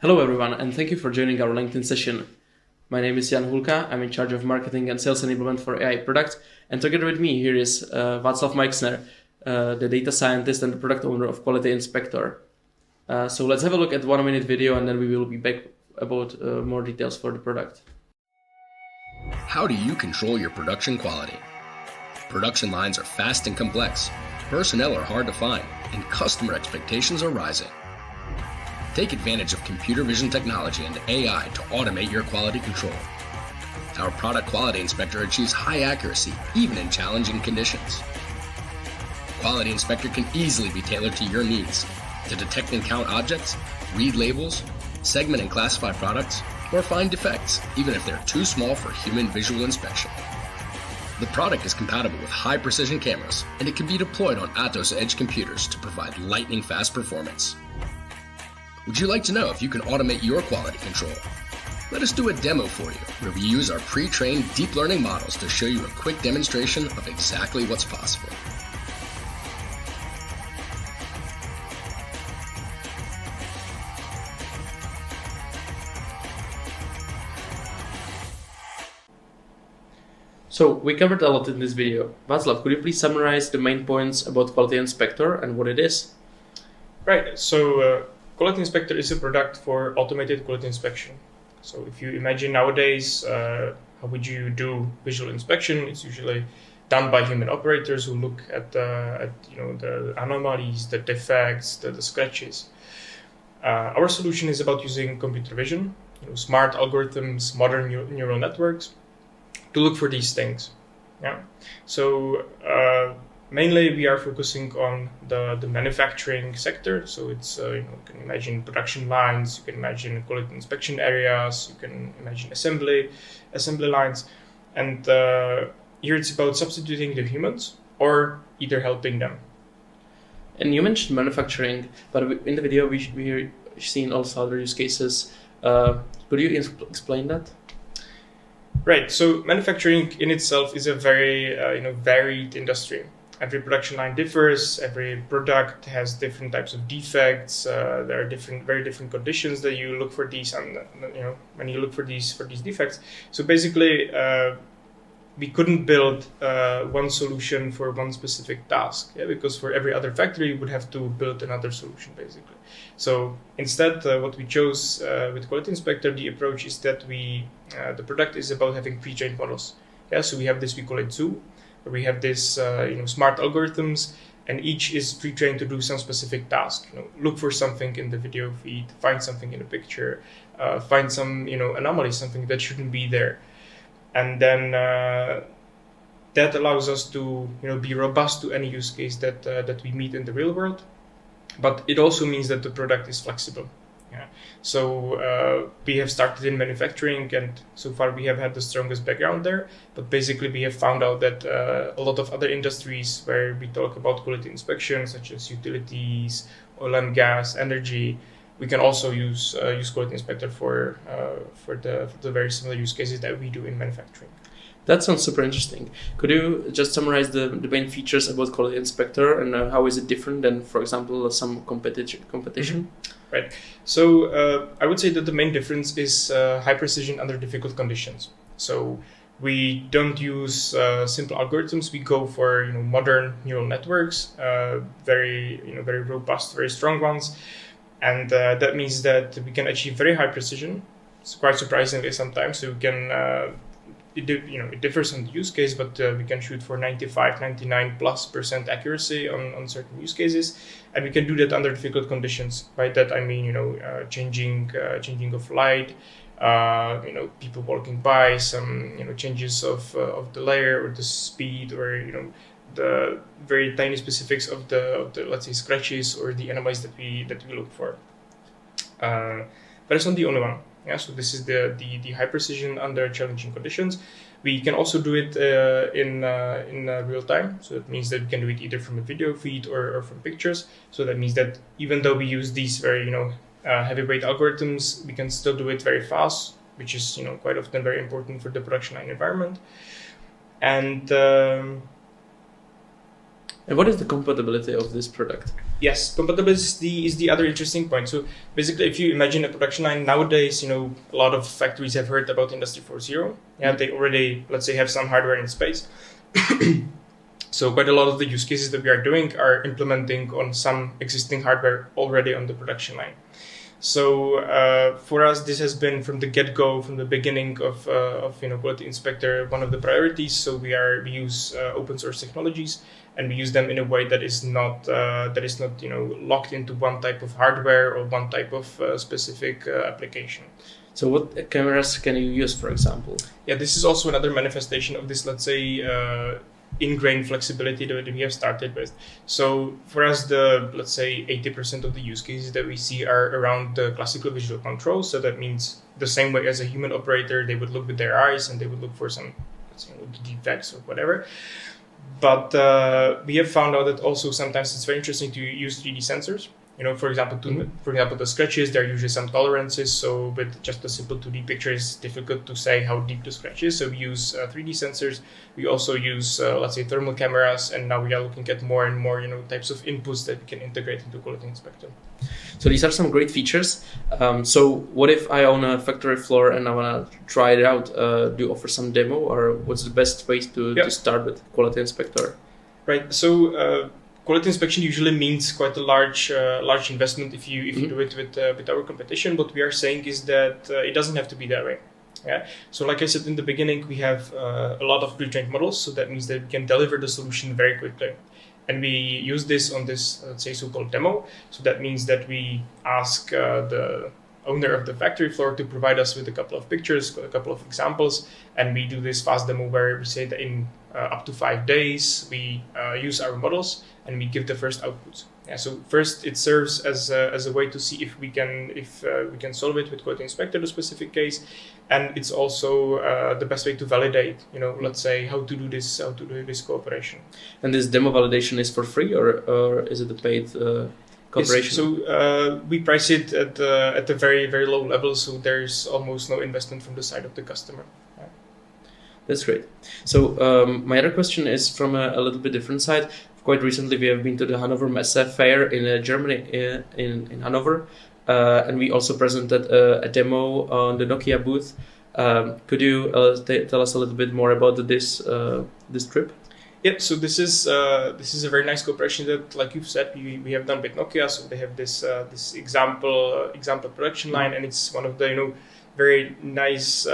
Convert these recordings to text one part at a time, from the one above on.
Hello everyone, and thank you for joining our LinkedIn session. My name is Jan Hulka. I'm in charge of marketing and sales enablement for AI product. And together with me here is Václav Meixner, the data scientist and the product owner of Quality Inspector. So let's have a look at 1 minute video and then we will be back about more details for the product. How do you control your production quality? Production lines are fast and complex, personnel are hard to find, and customer expectations are rising. Take advantage of computer vision technology and AI to automate your quality control. Our product quality inspector achieves high accuracy, even in challenging conditions. Quality Inspector can easily be tailored to your needs to detect and count objects, read labels, segment and classify products, or find defects, even if they're too small for human visual inspection. The product is compatible with high-precision cameras, and it can be deployed on Atos Edge computers to provide lightning-fast performance. Would you like to know if you can automate your quality control? Let us do a demo for you, where we use our pre-trained deep learning models to show you a quick demonstration of exactly what's possible. So we covered a lot in this video. Václav, could you please summarize the main points about Quality Inspector and what it is? Right, so Quality Inspector is a product for automated quality inspection. So if you imagine nowadays, how would you do visual inspection? It's usually done by human operators who look at the anomalies, the defects, the scratches. Our solution is about using computer vision, smart algorithms, modern neural networks to look for these things. Yeah. So mainly we are focusing on the manufacturing sector. So it's you can imagine production lines, you can imagine quality inspection areas, you can imagine assembly lines, and here it's about substituting the humans or either helping them. And you mentioned manufacturing, but in the video we've seen also other use cases. Could you explain that? Right. So manufacturing in itself is a very varied industry. Every production line differs. Every product has different types of defects. There are very different conditions that you look for these, and when you look for these defects. So basically, we couldn't build one solution for one specific task, because for every other factory you would have to build another solution, basically. So instead, what we chose with Quality Inspector, the approach is that the product is about having pre-trained models. Yeah, so we have this, we call it Zoo, where we have this smart algorithms, and each is pre-trained to do some specific task. Look for something in the video feed, find something in a picture, find some anomaly, something that shouldn't be there. And then that allows us to be robust to any use case that we meet in the real world. But it also means that the product is flexible. Yeah. So we have started in manufacturing, and so far we have had the strongest background there. But basically, we have found out that a lot of other industries where we talk about quality inspection, such as utilities, oil and gas, energy, we can also use Quality Inspector for the very similar use cases that we do in manufacturing. That sounds super interesting. Could you just summarize the main features about Quality Inspector and how is it different than, for example, some competition? Mm-hmm. Right. So I would say that the main difference is high precision under difficult conditions. So we don't use simple algorithms. We go for modern neural networks, very robust, very strong ones. And that means that we can achieve very high precision. It's quite surprisingly sometimes. So we can, it differs on the use case, but we can shoot for 95, 99+% accuracy on certain use cases. And we can do that under difficult conditions. By that, I mean, changing of light, people walking by, some, changes of the layer or the speed, or, the very tiny specifics of the let's say scratches or the anomalies that we look for. But it's not the only one. Yeah, so this is the high precision under challenging conditions. We can also do it in real time. So that means that we can do it either from a video feed or from pictures. So that means that even though we use these very heavyweight algorithms, we can still do it very fast, which is quite often very important for the production line environment. And And what is the compatibility of this product? Yes, compatibility is the other interesting point. So basically, if you imagine a production line nowadays, a lot of factories have heard about Industry 4.0. Yeah, they already, let's say, have some hardware in space. So quite a lot of the use cases that we are doing are implementing on some existing hardware already on the production line. So for us, this has been from the get-go, from the beginning of Quality Inspector, one of the priorities. So we use open source technologies, and we use them in a way that is not locked into one type of hardware or one type of specific application. So what cameras can you use, for example? Yeah, this is also another manifestation of this, let's say, ingrained flexibility that we have started with. So for us, let's say 80% of the use cases that we see are around the classical visual control. So that means the same way as a human operator, they would look with their eyes and they would look for some, let's say, defects or whatever. But we have found out that also sometimes it's very interesting to use 3D sensors. For example, the scratches, there are usually some tolerances. So with just a simple 2D picture, it's difficult to say how deep the scratch is. So we use 3D sensors. We also use, let's say, thermal cameras. And now we are looking at more and more, types of inputs that we can integrate into Quality Inspector. So these are some great features. So what if I own a factory floor and I want to try it out? Do you offer some demo, or what's the best way to start with Quality Inspector? Right. So quality inspection usually means quite a large investment if you do it with our competition. What we are saying is that it doesn't have to be that way. Yeah. So like I said in the beginning, we have a lot of pre-trained models. So that means that we can deliver the solution very quickly. And we use this on this, let's say, so-called demo. So that means that we ask the owner of the factory floor to provide us with a couple of pictures, a couple of examples, and we do this fast demo where we say that in up to 5 days we use our models and we give the first outputs. Yeah, so first it serves as a way to see if we can solve it with Quality Inspector, the specific case, and it's also the best way to validate, let's say how to do this cooperation. And this demo validation is for free, or is it a paid cooperation? Yes, so we price it at a very, very low level, so there's almost no investment from the side of the customer. Yeah. That's great. So my other question is from a little bit different side. Quite recently, we have been to the Hanover Messe fair in Germany, in Hanover, and we also presented a demo on the Nokia booth. Could you tell us a little bit more about this trip? Yeah, so this is a very nice cooperation that, like you've said, we have done with Nokia. So they have this example production line, and it's one of the very nice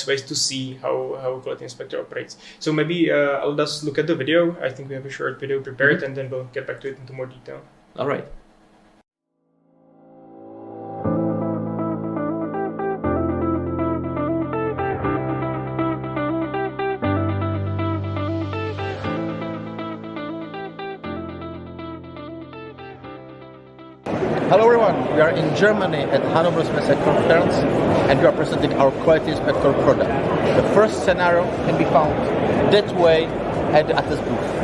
ways to see how a Quality Inspector operates. So maybe I'll just look at the video. I think we have a short video prepared, and then we'll get back to it into more detail. All right. Hello everyone, we are in Germany at Hanover's Messe conference and we are presenting our Quality Inspector product. The first scenario can be found that way at the Atlas booth.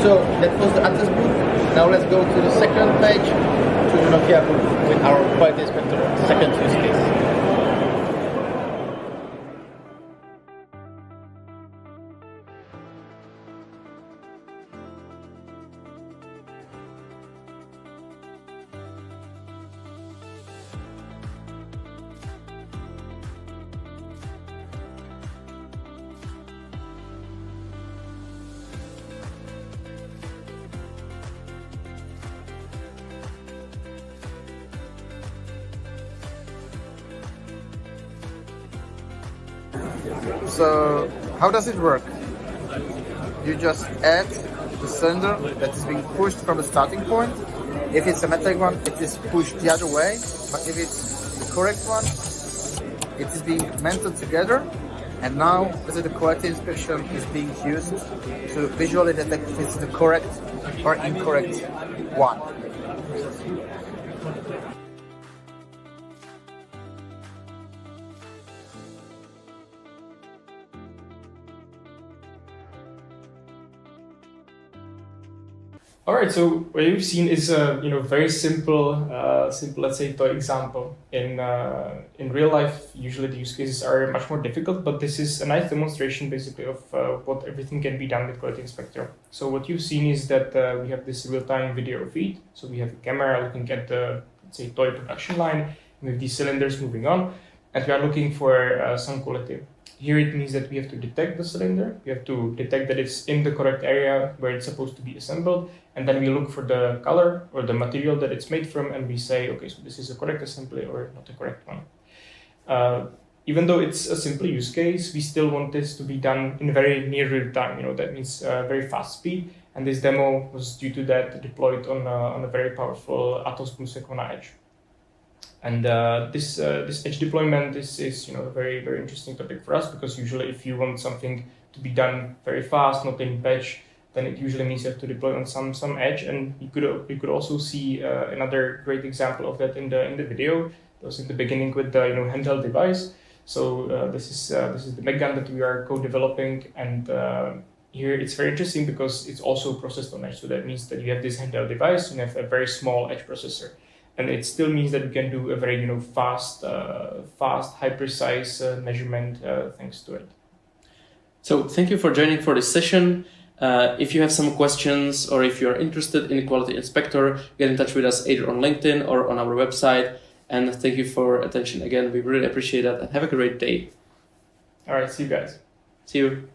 So that was the Atlas booth. Now let's go to the second page, to the Nokia booth with our Quality Inspector second use case. So, how does it work? You just add the cylinder that is being pushed from the starting point. If it's a metallic one, it is pushed the other way. But if it's the correct one, it is being mounted together. And now the quality inspection is being used to visually detect if it's the correct or incorrect one. All right, so what you've seen is a very simple, let's say toy example. In real life, usually the use cases are much more difficult, but this is a nice demonstration basically of what everything can be done with Quality Inspector. So what you've seen is that we have this real-time video feed. So we have a camera looking at the, let's say, toy production line with these cylinders moving on, and we are looking for some quality. Here it means that we have to detect the cylinder, we have to detect that it's in the correct area where it's supposed to be assembled, and then we look for the color or the material that it's made from, and we say, okay, so this is a correct assembly or not a correct one. Even though it's a simple use case, we still want this to be done in very near real time. That means very fast speed, and this demo was due to that deployed on a very powerful Atos Blue Edge. And this edge deployment is a very, very interesting topic for us, because usually if you want something to be done very fast, not in batch, then it usually means you have to deploy on some edge. And you could also see another great example of that in the video. That was in the beginning with the handheld device. So this is the Meg gun that we are co-developing, and here it's very interesting because it's also processed on edge. So that means that you have this handheld device, you have a very small edge processor. And it still means that we can do a very fast, high precise measurement thanks to it. So thank you for joining for this session. If you have some questions or if you are interested in Quality Inspector, get in touch with us either on LinkedIn or on our website. And thank you for attention again. We really appreciate that, and have a great day. All right, see you guys. See you.